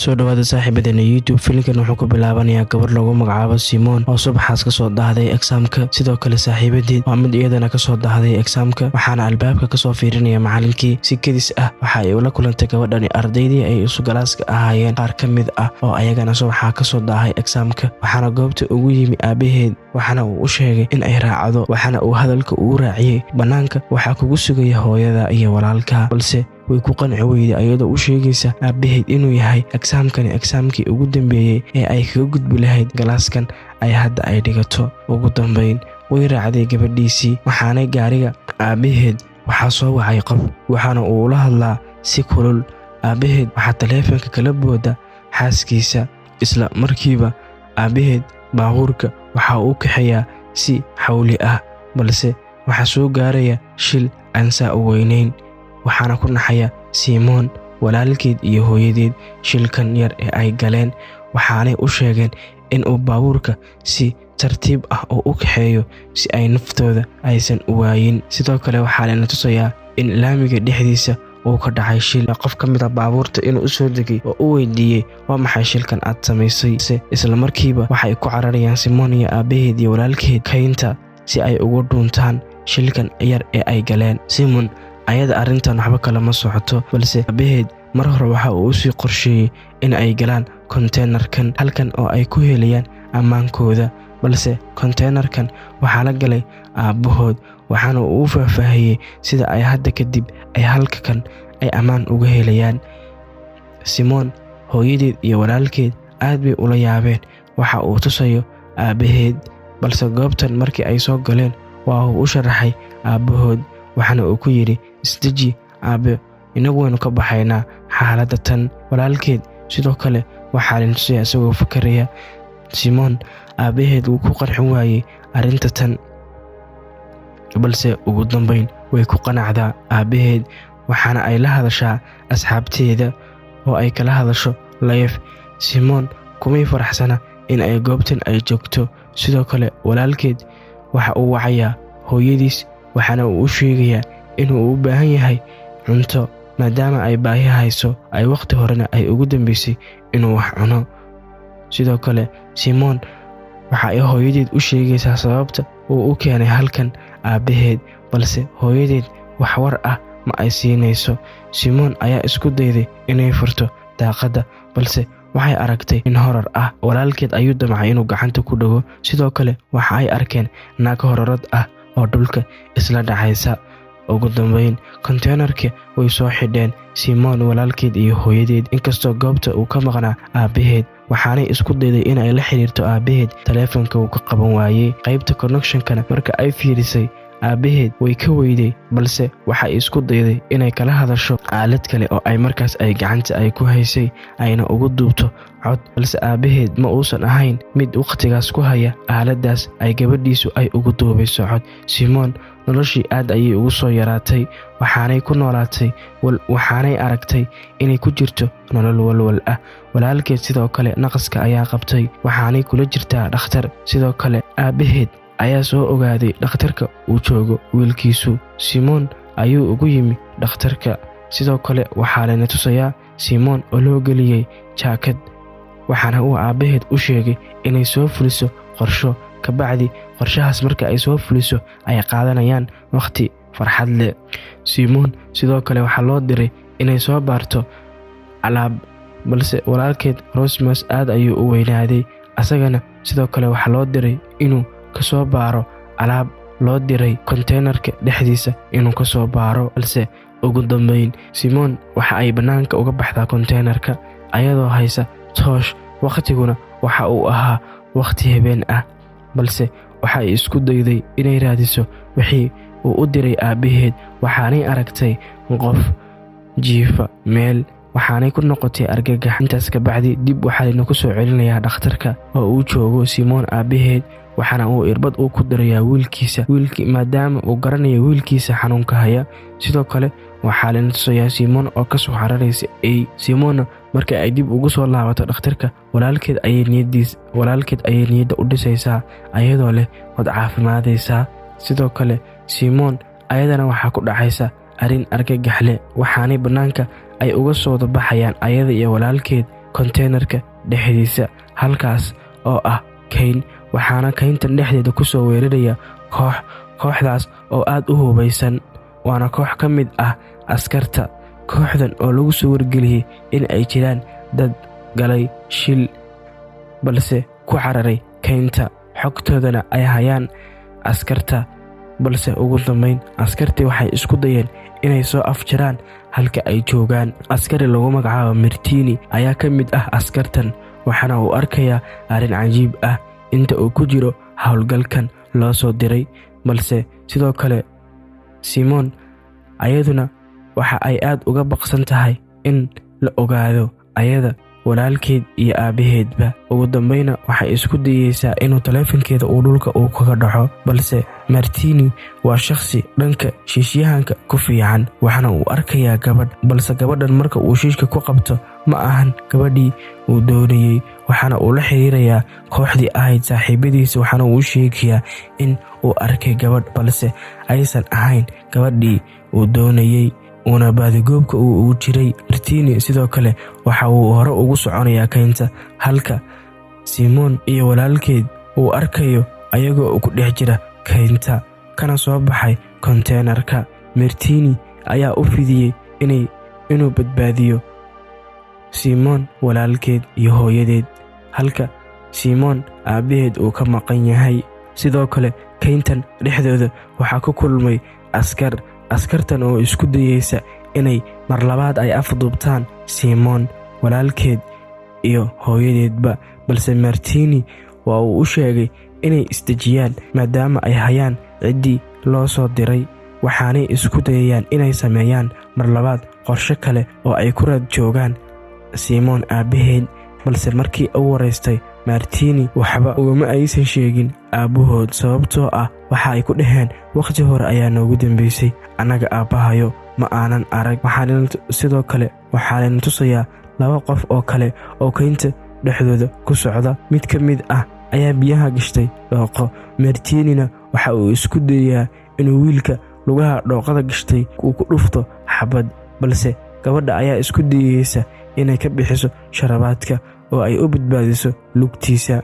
soo dhawaada saaxiibadena YouTube. Filimkan wuxuu ku bilaabanayaa gabar lagu magacaabo Simon oo subaxaas ka soo dahday examka. Sidoo kale saaxiibadeed waa mid iyadana ka soo dahday examka, waxaana albaabka ka soo fiirinaya macallinkii si kedis ah. Waxa ay ula kulantay gabadhani ardaydii ay isu galaaska ahaayeen qaar ka mid ah oo ayagana subaxa ka soo dahay examka. Waxaana goobta ugu yimi aabaheed, waxaana uu u sheegay in ay raacdo, waxaana uu hadalka ugu raaciyay banaanka waxaa kugu sugaya hooyada iyo walaalka, balse way ku qanci weyday ayadoo u sheegaysa aabaheed inuu yahay examkii ugu dambeeyay ee ay kaga gudbi lahayd galaaskan ay hadda ay dhigato. Ugu dambeyn way raacday gabadhiisii, waxaana gaariga aabaheed waxaa soo wacay qof, waxaana uu ula hadlaa si kulul. Aabaheed waxaa taleefanka kala booda xaaskiisa, isla markiiba aabaheed baabuurka waxa uu kaxeeyaa si xawli ah, balse waxaa soo gaaraya shil aan saa u weynayn, waxaana ku naxaya Simon, walaalkeed iyo hooyadeed. Shilkan yar ee ay galeen waxaanay u sheegeen in uu baabuurka si tartiib ah u kaxeeyo si ay naftooda aysan u waayin. Sidoo kale waxaa la tusayaa in laamiga dhexdiisa uu ka dhacay shil. Qof ka mid ah baabuurta inuu u soo degay oo u weydiiyey waa maxay shilkan aad samaysay. Isla markiiba waxay ku cararayaan Simon iyo aabaheed iyo walaalkeed kaynta si ay ugu dhuuntaan shilkan yar ee ay galeen. Simon ayada arrintan waxba kalama socoto, balse aabaheed mar hore waxa uu sii qorsheeyay in ay galaan konteenarkan halkan oo ay ku helayaan ammaankooda, balse konteenarkan waxaa la galay aabahood, waxaana uu u faahfaahiyey sida ay hadda kadib ay halkan ay ammaan uga helayaan. Simon, hooyadeed iyo walaalkeed aad bay ula yaabeen waxa uu tusayo aabaheed, balse goobtan markii ay soo galeen waa uu u sharaxay aabahood, waxaana uu ku yidhi isdeji aabe, inagu waynu ka baxaynaa xaaladda tan. Walaalkeed sidoo kale waxaa la tusaya isagoo fakaraya. Simon aabaheed wuu ku qarxin waayey arrinta tan, balse ugu dambeyn way ku qanacdaa aabaheed, waxaana ay la hadashaa asxaabteeda oo ay kala hadasho live. Simon kumay faraxsana in ay goobtan ay joogto. Sidoo kale walaalkeed waxa uu wacayaa hooyadiis, waxaana uu u sheegayaa inuu u baahan yahay cunto maadaama ay baahi hayso, ay waqti horena ay ugu dambeysay inuu wax cuno. Sidoo kale Simon waxa ay hooyadeed u sheegaysaa sababta uu u keenay halkan aabaheed, balse hooyadeed wax war ah ma ay siinayso. Simon ayaa isku dayday inay furto daaqadda, balse waxay aragtay in horar ah. Walaalkeed ayuu damcay inuu gacanta ku dhago. Sidoo kale waxa ay arkeen naag horarad ah oo dhulka isla dhacaysa. Ugu dambeyn konteenarka way soo xidheen Simon, walaalkeed iyo hooyadeed, inkastoo goobta uu ka maqnaa aabaheed. Waxaanay isku dayday in ay la xiriirto aabaheed, taleefanka uu ka qaban waayey. Qaybta connectionkana marka ay fiirisay aabaheed way ka weyday, balse waxay isku dayday inay kala hadasho aalad kale oo ay markaas ay gacanta ay ku haysay ayna ugu duubto cod, balse aabaheed ma uusan ahayn mid waqtigaas ku haya aaladaas ay gabadhiisu ay ugu duubayso cod. Simon noloshii aad ayay ugu soo yaraatay, waxaanay ku noolaatay waxaanay aragtay inay ku jirto nolol walwal ah. Walaalkeed sidoo kale naqaska ayaa qabtay, waxaanay kula jirtaa dhakhtar. Sidoo kale aabaheed ayaa soo ogaaday dhakhtarka uu joogo wiilkiisu. Simon ayuu ugu yimi dhakhtarka. Sidoo kale waxaa la tusayaa Simon oo loo geliyey jaakad, waxaana uu aabaheed u sheegay inay soo fuliso qorsho. Kabacdi qorshahaas marka ay soo fuliso ay qaadanayaan waqti farxad leh. Simon sidoo kale waxaa loo diray inay soo baarto alaab, balse walaalkeed Rosmas aad ayuu u weynaaday. Asagana sidoo kale waxaa loo diray inuu ka soo baaro alaab, loo diray konteenarka dhexdiisa inuu ka soo baaro, balse ugu dambeyn Simon waxa ay banaanka uga baxdaa konteenarka ayadoo haysa toosh. Waqtiguna waxa uu ahaa waqti habeen ah, balse waxa ay isku dayday inay raadiso wixii uu u diray aabaheed. Waxaanay aragtay qof jiifa meel, waxaanay ku noqotay argagax. Intaas ka bacdi dib waxaa la ku soo celinayaa dhakhtarka oo uu joogo Simon aabaheed, waxaana uu irbad ku dirayaa wiilkiisa maadaama uu garanayo wiilkiisa xanuunka haya. Sidoo kale waxaa la tusayaa Simon oo ka soo xararaysa Simon marka ay dib ugu soo laabato dhakhtarka. Walaalkeed ayay niyadda u dhisaysaa ayadoo leh wad caafimaadaysaa. Sidoo kale Simon ayadana waxaa ku dhacaysa arrin argagax leh, waxaanay banaanka ay uga soo baxayaan ayada iyo walaalkeed konteenarka dhexdiisa, halkaas oo ah kayn. waxaana kayntan dhexdeeda ku soo weeraraya kooxdaas oo aad u hubaysan, waana koox ka mid ah askarta. kooxdan oo lagu soo wargeliyey in ay jiraan dad galay shil balse ku cararay kaynta, xogtoodana ay hayaan askarta. balse ugu dambayn askartii waxay isku dayeen inay soo afjaraan halka ay joogaan. askari lagu magacaabo Martini ayaa ka mid ah askartan, waxaana uu arkayaa arrin cajiib ah inta uu ku jiro howlgalkan loo soo diray. balse sidoo kale Simon ayaduna waxa ay aad uga baqsan tahay in la ogaado ayada, walaalkeed iyo aabaheedba. ugu dambayna waxay isku dayeysaa inuu taleefankeeda uu dhulka uu kaga dhaco, balse Martini waa shakhsi dhanka shiishyahanka ku fiican, waxaana uu arkayaa gabadh. balse gabadhan marka uu shiishka ku qabto ma ahan gabadhii uu doonayey, waxaana uu la xiriirayaa kooxdii ahayd saaxiibadiisa, waxaana uu sheegayaa in uu arkay gabadh balse aysan ahayn gabadhii uu doonayey, uuna baadigoobka uu ugu jiray. Martini sidoo kale waxa uu hore ugu soconayaa kaynta, halka Simon iyo walaalkeed uu arkayo ayagoo ku dhex jira kaynta kana soo baxay konteenarka. Martini ayaa u fidiyey inuu badbaadiyo Simon walaalkeed iyo hooyadeed, halka Simon aabaheed uu ka maqan yahay. sidoo kale kayntan dhexdooda waxaa ku kulmay askartan oo isku dayeysa inay mar labaad ay afduubtaan Simon walaalkeed iyo hooyadeedba, balse Martini waa uu u sheegay inay isdejiyaan maadaama ay hayaan ciddii loo soo diray, waxaanay isku dayayaan inay sameeyaan mar labaad qorshe kale oo ay ku raad joogaan Simon aabaheed. balse markii uu wareystay Martini waxba ugama aysan sheegin aabahood, sababtoo ah waxa ay ku dhaheen waqti hore ayaa noogu dambeysay, annaga aabbahayo ma aanan arag. sidoo kale waxaa layna tusayaa 2 qof oo kale oo kaynta dhexdooda ku socda. mid ka mid ah ayaa biyaha gashtay dhooqo. Martinina waxa uu isku dayaa inuu wiilka lugaha dhooqada gashtay uu ku dhufto xabad, balse gabadha ayaa isku dayeysa inay ka bixiso sharabaadka oo ay u badbaadiso lugtiisa.